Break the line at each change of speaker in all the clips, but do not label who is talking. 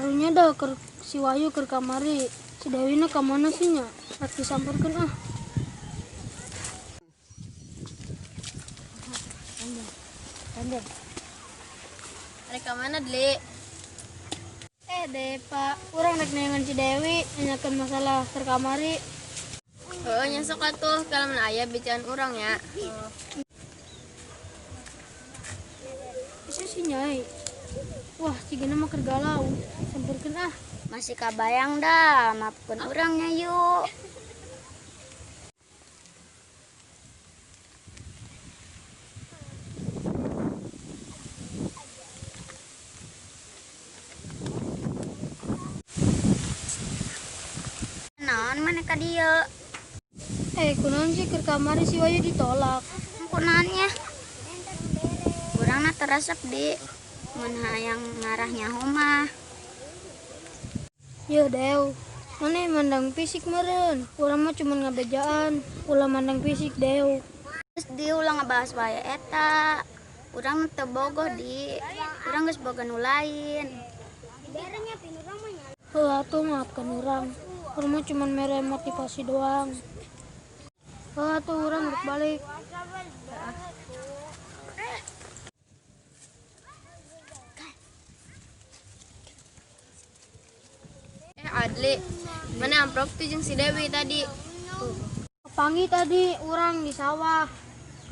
Karunya dah si Wahyu ke kamari. Si Dewi na kamana sih nya? Rek disamperkeun ah.
Tanda. Rek ka mana, Dli?
Deh Pak, urang rek nengan si Dewi nanyakeun masalah ke kamari.
Heuh, nya sok atuh kalau mun aya bicaraan urang ya.
Bisa sih nyai. Wah, cigana mah keur galau. Samperkeun ah.
Masih kabayang dah, maafkan orangnya yuk. Naon mana ka dieu?
Kunaon sih ke kamari si Wahyu ditolak.
Kunanya urangna teresep di mun hayang ngarahnya homah.
Ya Dew, mana mandang fisik meren. Urang mah cuma ngabejaan, ulah mandang fisik Dew.
Terus diulang ngebahas wae eta. Urang teu bogoh di. Urang geus boga nu lain.
Atuh maafkan urang. Urang mah cuma mere motivasi doang. Atuh urang rek balik.
Adli, mana amplop tuh jeung si Dewi tadi?
Pangi tadi urang di sawah.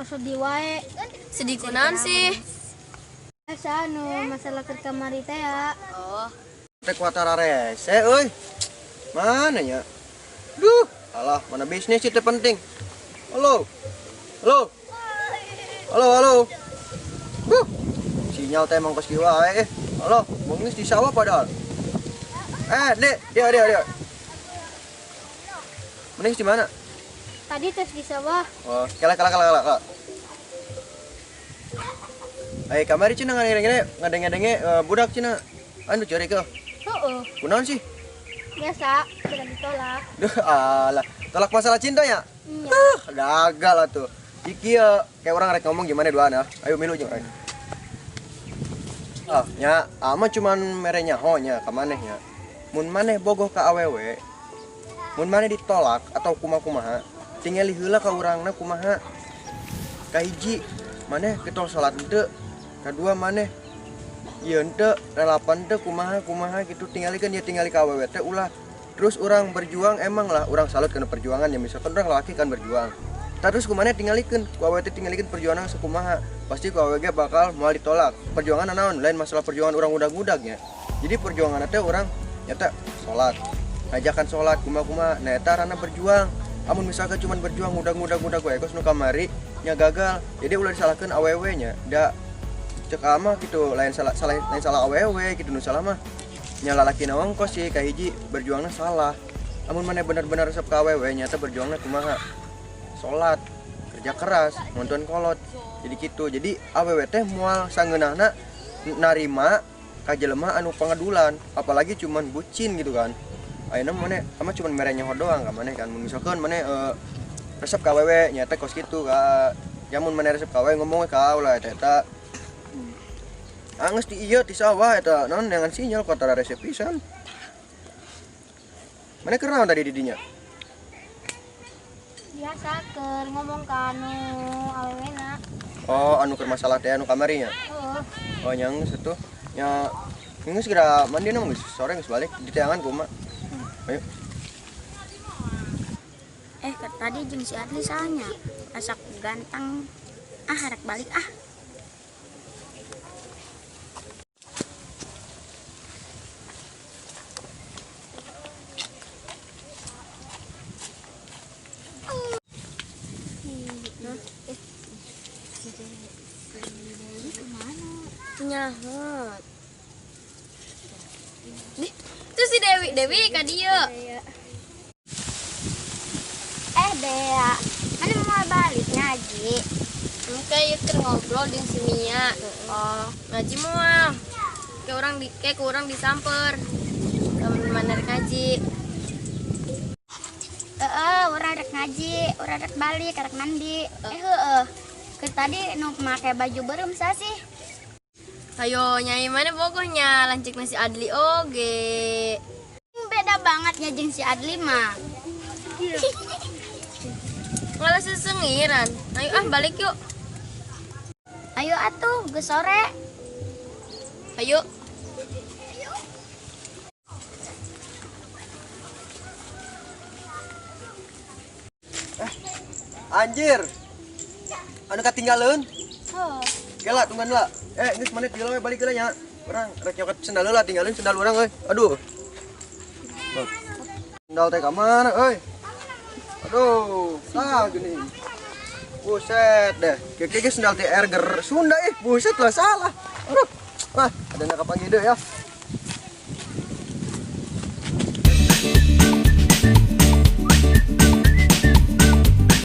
Kesedih wae.
Sedih kunaon sih?
Masalah ke kamari teh ya.
Oh,
Teh kuatara rese euy. Mana nya? Duh, alah, mana bisnis itu penting. Halo. Halo. Halo, halo. Sinyal teh emang kos kieu wae. Halo, bengis di sawah padahal. Dek, dia. Mending di mana?
Tadi tes di sawah.
Oh, kala. Kamari cenah ngadenge budak cenah. Anu cari ke.
Heeh,
Kunaon sih?
biasa, tidak ditolak.
Duh, alah. Tolak masalah cinta ya?
Iya.
Gagal atuh. Iki kayak orang rek ngomong gimana duaan ah. Ayo milu jeung rek. Nya, ama cuman merenya ho nya ka manehnya. Mun maneh bogoh ka awewe, mun maneh ditolak atau kumaha, tingali heula ka urangna kumaha. Kahiji, maneh ketol salat henteu. Kadua maneh ieu henteu, relapan teu kumaha gitu tingalikeun ya tingali ka awewe teh ulah. Terus orang berjuang emang lah orang salut kana perjuangan ya misalkan orang laki kan berjuang. Terus kumaneh tingalikeun, ku awewe teh tingalikeun perjuangan sakumaha. Pasti ku awewe bakal moal ditolak. Perjuangan naon? Lain masalah perjuangan orang udag-udagnya. Jadi perjuangan teh orang nyata salat. Ngajakan salat kumaha nah eta ranah berjuang. Amun misalkan cuman berjuang udag-udag wae kos nu kamari nya gagal. Jadi ulah disalahkeun awewe nya. Da cek ama gitu lain salah awewe gitu nu salah mah nya lalaki na ongkos sih kahiji berjuangna salah. Amun maneh bener-bener resep ka awewe nyata berjuangna kumaha? Salat, kerja keras, nonton kolot. Jadi gitu. Jadi awewe teh moal sangeunahna narima ka jelema anu pangadulan, apalagi cuman bucin gitu kan. Ayeuna maneh ama cuman mere nyaho doang ka maneh kan. Mun misalkeun maneh resep ka awewe nya teh kos kitu ka. Ya mun maneh resep ka awewe ngomong ka ulah eta Anges di iya di sawah eta naon dengan sinyal kuatara resep pisan. Mana keur naon tadi di dinya?
Biasa keur ngomong ka anu awewena.
Oh, anu keur masalah teh anu kamari nya.
Heeh.
Oh, nyang satu. Nya geus segera mandi na geus sore geus balik di teangan kumaha. Ayo.
Tadi jeung si Adli sahanya asak ganteng. Rek balik ah.
nyahet. Terus si Dewi ka dieu.
Dea, mana mau balik ngaji?
Kayak keur ngobrol jeung si Mia. Oh, ngaji moal. Kayak urang disamper. Temen mana rek ngaji.
Urang rek ngaji, urang rek balik, rek mandi. Ke tadi nu make baju beureum sa sih?
Ayo nyai mana bogohnya lancik nasi Adli oge.
Beda banget ya jeung si Adli mah.
Ngalah sesengiran. Ayo balik yuk.
Ayo atuh, geus sore.
Ayo.
Anjir. Anu katinggalin.
Oh,
Gela tunggan lah. Geus maneh di we balik heula nya. Urang rek nyoket sendal heula tinggalin sendal urang euy. Aduh. Bang. Sendal teh ka mana euy? Aduh, gini. Buset deh. Keke sendal teh Erger Sunda buset lah salah. Aduh. Wah, ada nak kapan gitu ya.